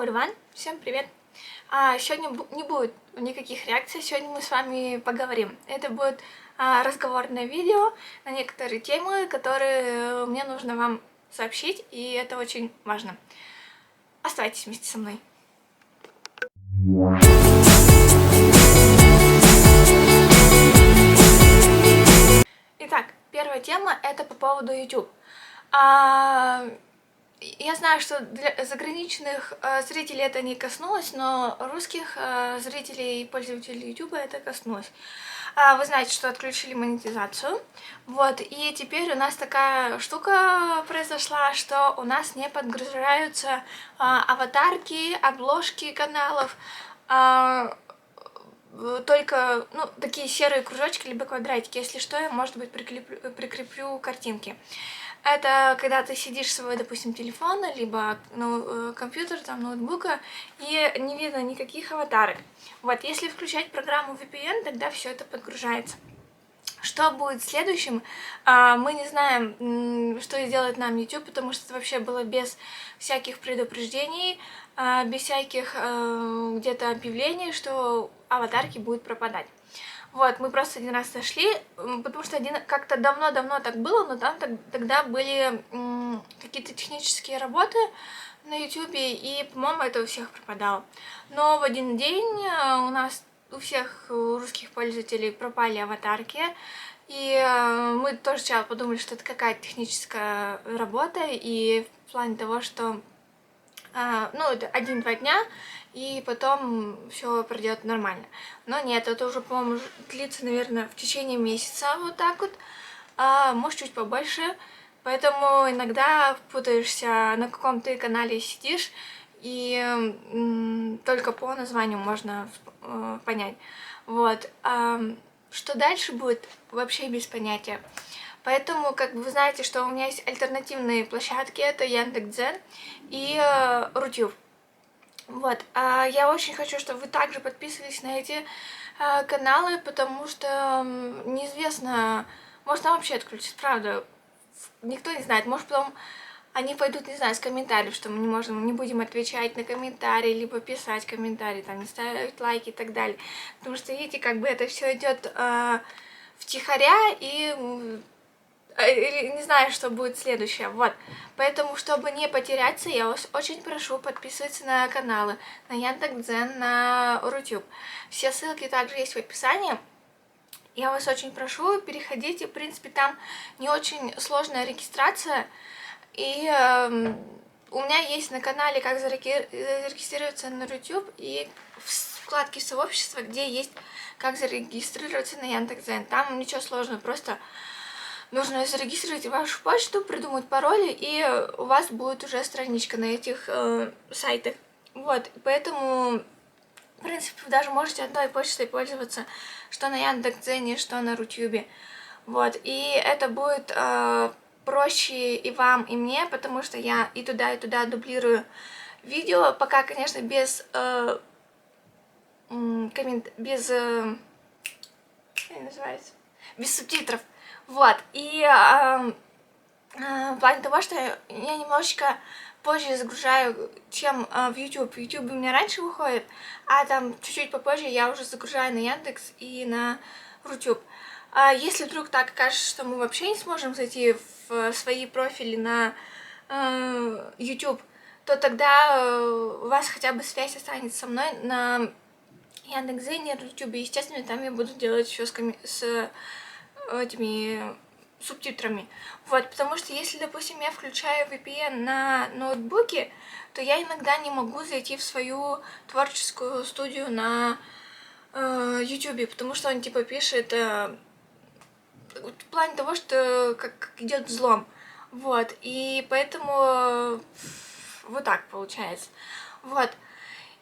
Hello everyone! Всем привет! Сегодня не будет никаких реакций, сегодня мы с вами поговорим. Это будет разговорное видео на некоторые темы, которые мне нужно вам сообщить, и это очень важно. Оставайтесь вместе со мной. Итак, первая тема — это по поводу YouTube. Я знаю, что для заграничных зрителей это не коснулось, но русских зрителей и пользователей YouTube это коснулось. Вы знаете, что отключили монетизацию, вот, и теперь у нас такая штука произошла, что у нас не подгружаются аватарки, обложки каналов, только, такие серые кружочки, либо квадратики. Если что, я, может быть, прикреплю картинки. Это когда ты сидишь с своего, допустим, телефона, либо компьютера, там, ноутбука, и не видно никаких аватарок. Вот, если включать программу VPN, тогда все это подгружается. Что будет следующим, мы не знаем, что сделает нам YouTube, потому что это вообще было без всяких предупреждений, без всяких где-то объявлений, что аватарки будут пропадать. Вот, мы просто один раз зашли, потому что как-то давно-давно так было, но там тогда были какие-то технические работы на YouTube, и, по-моему, это у всех пропадало. Но в один день у нас у всех русских пользователей пропали аватарки, и мы тоже сначала подумали, что это какая-то техническая работа, и в плане того, что это 1-2 дня, и потом все пройдет нормально. Но нет, это уже, по-моему, длится, наверное, в течение месяца, вот так вот, может, чуть побольше. Поэтому иногда путаешься, на каком ты канале сидишь, и только по названию можно понять. Вот. Что дальше будет, вообще без понятия. Поэтому, как бы, вы знаете, что у меня есть альтернативные площадки, это Яндекс.Дзен и Рутюб. Вот, я очень хочу, чтобы вы также подписывались на эти каналы, потому что неизвестно, может, там вообще отключат, правда, никто не знает, может, потом они пойдут, не знаю, с комментариев, что мы не будем отвечать на комментарии, либо писать комментарии, там, не ставить лайки и так далее, потому что, видите, как бы это все идет втихаря, и не знаю, что будет следующее, вот. Поэтому, чтобы не потеряться, я вас очень прошу подписываться на каналы, на Яндекс.Дзен, на Рутюб. Все ссылки также есть в описании. Я вас очень прошу, переходите, в принципе, там не очень сложная регистрация. И у меня есть на канале, как зарегистрироваться на Рутюб, и в вкладке сообщества, где есть как зарегистрироваться на Яндекс.Дзен. Там ничего сложного, просто нужно зарегистрировать вашу почту, придумать пароли, и у вас будет уже страничка на этих сайтах. Вот, поэтому, в принципе, вы даже можете одной почтой пользоваться, что на Яндекс.Дзене, что на Рутюбе. Вот, и это будет проще и вам, и мне, потому что я и туда дублирую видео, пока, конечно, без без субтитров. Вот, и в плане того, что я немножечко позже загружаю, чем в YouTube. В YouTube у меня раньше выходит, а там чуть-чуть попозже я уже загружаю на Яндекс и на Рутюб. Если вдруг так окажется, что мы вообще не сможем зайти в свои профили на YouTube, то тогда у вас хотя бы связь останется со мной на Яндекс.Дзене, Рутюбе. Естественно, там я буду делать все с этими субтитрами. Вот, потому что если, допустим, я включаю VPN на ноутбуке, то я иногда не могу зайти в свою творческую студию на YouTube, потому что он типа пишет в плане того, что как идет взлом. Вот, и поэтому вот так получается. Вот.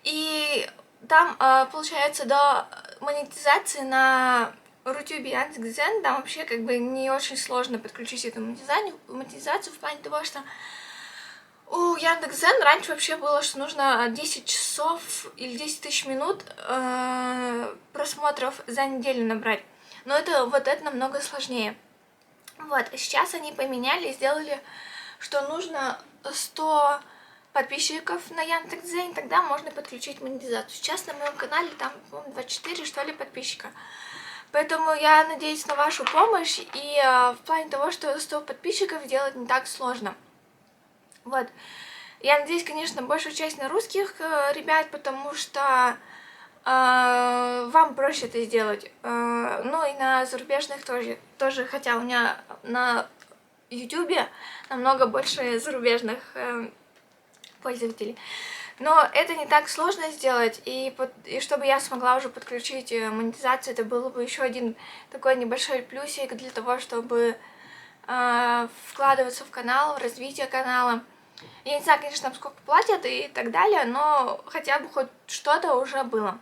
И там, получается, до монетизации на Рутюбе и Яндекс.Дзен, там вообще как бы не очень сложно подключить эту монетизацию в плане того, что у Яндекс.Дзен раньше вообще было, что нужно 10 часов или 10 тысяч минут просмотров за неделю набрать. Но это намного сложнее. Вот, сейчас они поменяли, сделали, что нужно 100 подписчиков на Яндекс.Дзен, тогда можно подключить монетизацию. Сейчас на моем канале там, по-моему, 24, что ли, подписчика. Поэтому я надеюсь на вашу помощь, и в плане того, что 100 подписчиков делать не так сложно. Вот. Я надеюсь, конечно, большую часть на русских ребят, потому что вам проще это сделать. Ну и на зарубежных тоже, хотя у меня на YouTube намного больше зарубежных пользователей. Но это не так сложно сделать, и чтобы я смогла уже подключить монетизацию, это было бы еще один такой небольшой плюсик для того, чтобы вкладываться в канал, в развитие канала. Я не знаю, конечно, сколько платят и так далее, но хотя бы хоть что-то уже было.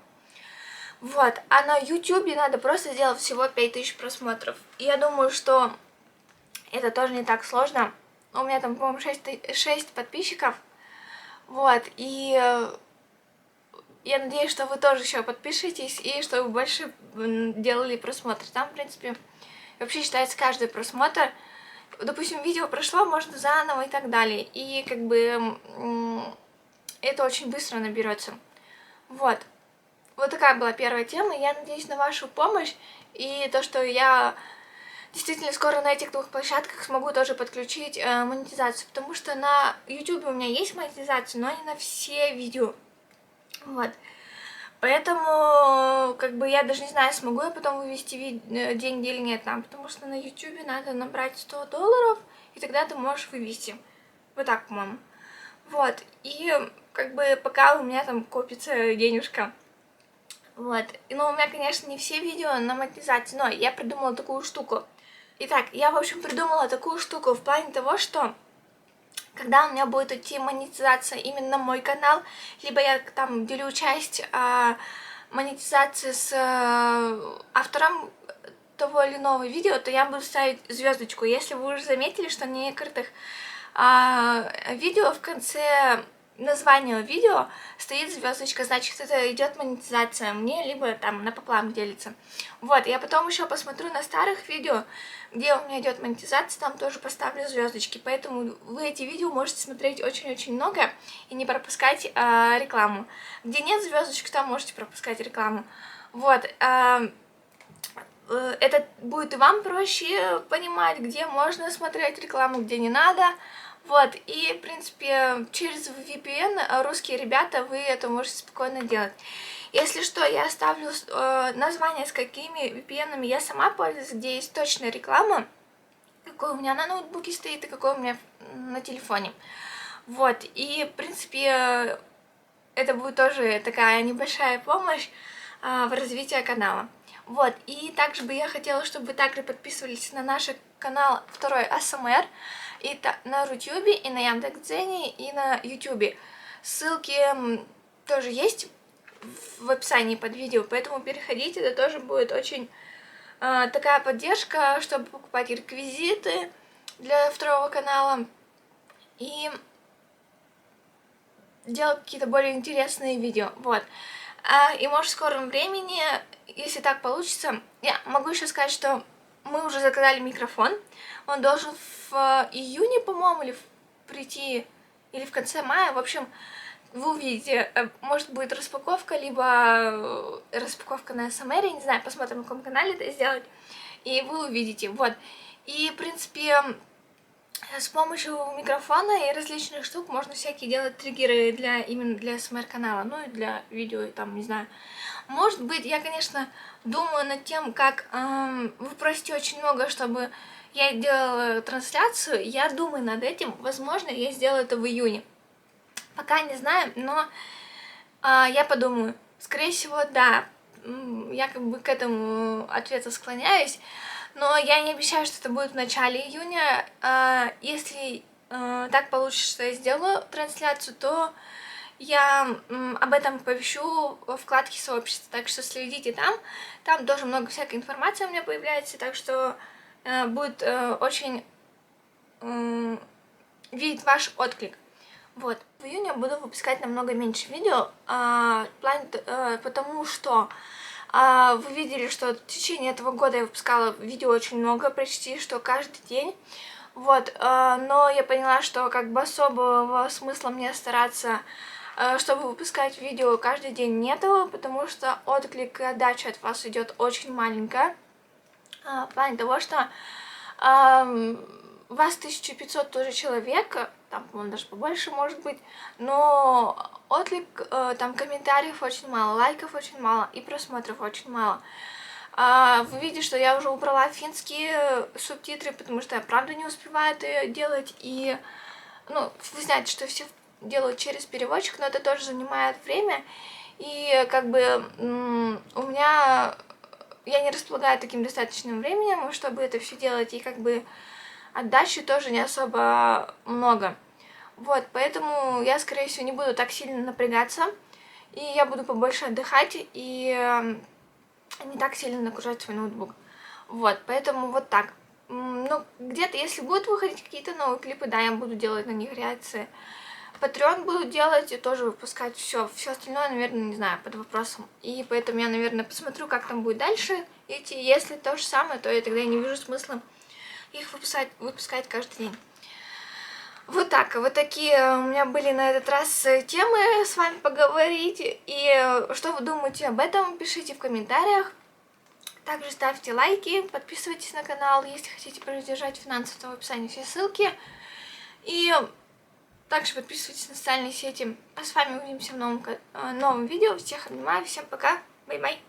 Вот, а на YouTube надо просто сделать всего 5000 просмотров. И я думаю, что это тоже не так сложно. У меня там, по-моему, 6 подписчиков. Вот, и я надеюсь, что вы тоже еще подпишитесь, и чтобы больше делали просмотры. Там, в принципе, вообще считается каждый просмотр. Допустим, видео прошло, можно заново и так далее. И как бы это очень быстро наберется. Вот. Вот такая была первая тема. Я надеюсь на вашу помощь и то, что я действительно скоро на этих двух площадках смогу тоже подключить монетизацию, потому что на YouTube у меня есть монетизация, но не на все видео. Вот. Поэтому, как бы, я даже не знаю, смогу я потом вывести деньги или нет там, потому что на YouTube надо набрать $100, и тогда ты можешь вывести. Вот так, по-моему. Вот. И, как бы, пока у меня там копится денежка. Вот. Ну, у меня, конечно, не все видео на монетизации, но я придумала такую штуку. Итак, я, в общем, придумала такую штуку в плане того, что когда у меня будет идти монетизация именно на мой канал, либо я там делю часть монетизации с автором того или иного видео, то я буду ставить звездочку. Если вы уже заметили, что на некоторых видео в конце названия видео стоит звездочка, значит, это идет монетизация мне, либо там напополам делится. Вот, я потом еще посмотрю на старых видео, где у меня идет монетизация, там тоже поставлю звездочки. Поэтому вы эти видео можете смотреть очень-очень много и не пропускать рекламу. Где нет звездочек, там можете пропускать рекламу. Вот. Это будет и вам проще понимать, где можно смотреть рекламу, где не надо. Вот, и, в принципе, через VPN русские ребята, вы это можете спокойно делать. Если что, я оставлю название, с какими VPN-ами я сама пользуюсь, где есть точная реклама, какой у меня на ноутбуке стоит и какой у меня на телефоне. Вот, и, в принципе, это будет тоже такая небольшая помощь в развитии канала. Вот, и также бы я хотела, чтобы вы также подписывались на наш канал второй АСМР, и на Рутюбе, и на Яндекс.Дзене, и на Ютубе. Ссылки тоже есть в описании под видео, поэтому переходите, это тоже будет очень такая поддержка, чтобы покупать реквизиты для второго канала и делать какие-то более интересные видео. Вот. И может в скором времени, если так получится, я могу еще сказать, что мы уже заказали микрофон. Он должен в июне, по-моему, или прийти, или в конце мая. В общем, вы увидите, может будет распаковка, либо распаковка на СМР, я не знаю, посмотрим, на каком канале это сделать, и вы увидите. Вот. И, в принципе, с помощью микрофона и различных штук можно всякие делать триггеры именно для СМР-канала, ну и для видео, там, не знаю. Может быть, я, конечно, думаю над тем, как вы просите очень много, чтобы я делала трансляцию. Я думаю над этим. Возможно, я сделаю это в июне. Пока не знаю, но я подумаю. Скорее всего, да. Я как бы к этому ответу склоняюсь. Но я не обещаю, что это будет в начале июня. Если так получится, что я сделаю трансляцию, то я об этом повещу во вкладке сообщества, так что следите там. Там тоже много всякой информации у меня появляется, так что будет очень видеть ваш отклик. Вот. В июне буду выпускать намного меньше видео, потому что вы видели, что в течение этого года я выпускала видео очень много, почти что каждый день. Вот, но я поняла, что как бы особого смысла мне стараться, чтобы выпускать видео каждый день нету, потому что отклик и отдача от вас идет очень маленькая. В плане того, что вас 1500 тоже человек, там, по-моему, даже побольше может быть, но отклик, там, комментариев очень мало, лайков очень мало и просмотров очень мало. Вы видите, что я уже убрала финские субтитры, потому что я правда не успеваю это делать, и, ну, вы знаете, что все делают через переводчик, но это тоже занимает время, и как бы у меня я не располагаю таким достаточным временем, чтобы это все делать, и как бы отдачи тоже не особо много. Вот, поэтому я, скорее всего, не буду так сильно напрягаться, и я буду побольше отдыхать, и не так сильно нагружать свой ноутбук. Вот, поэтому вот так. Ну, где-то, если будут выходить какие-то новые клипы, да, я буду делать на них реакции. Patreon буду делать и тоже выпускать все. Все остальное, наверное, не знаю, под вопросом. И поэтому я, наверное, посмотрю, как там будет дальше идти. Если то же самое, то я тогда не вижу смысла их выпускать каждый день. Вот так, вот такие у меня были на этот раз темы с вами поговорить. И что вы думаете об этом, пишите в комментариях. Также ставьте лайки, подписывайтесь на канал, если хотите поддержать финансово, то в описании все ссылки. И также подписывайтесь на социальные сети. А с вами увидимся в новом видео. Всех обнимаю, всем пока, бай-бай.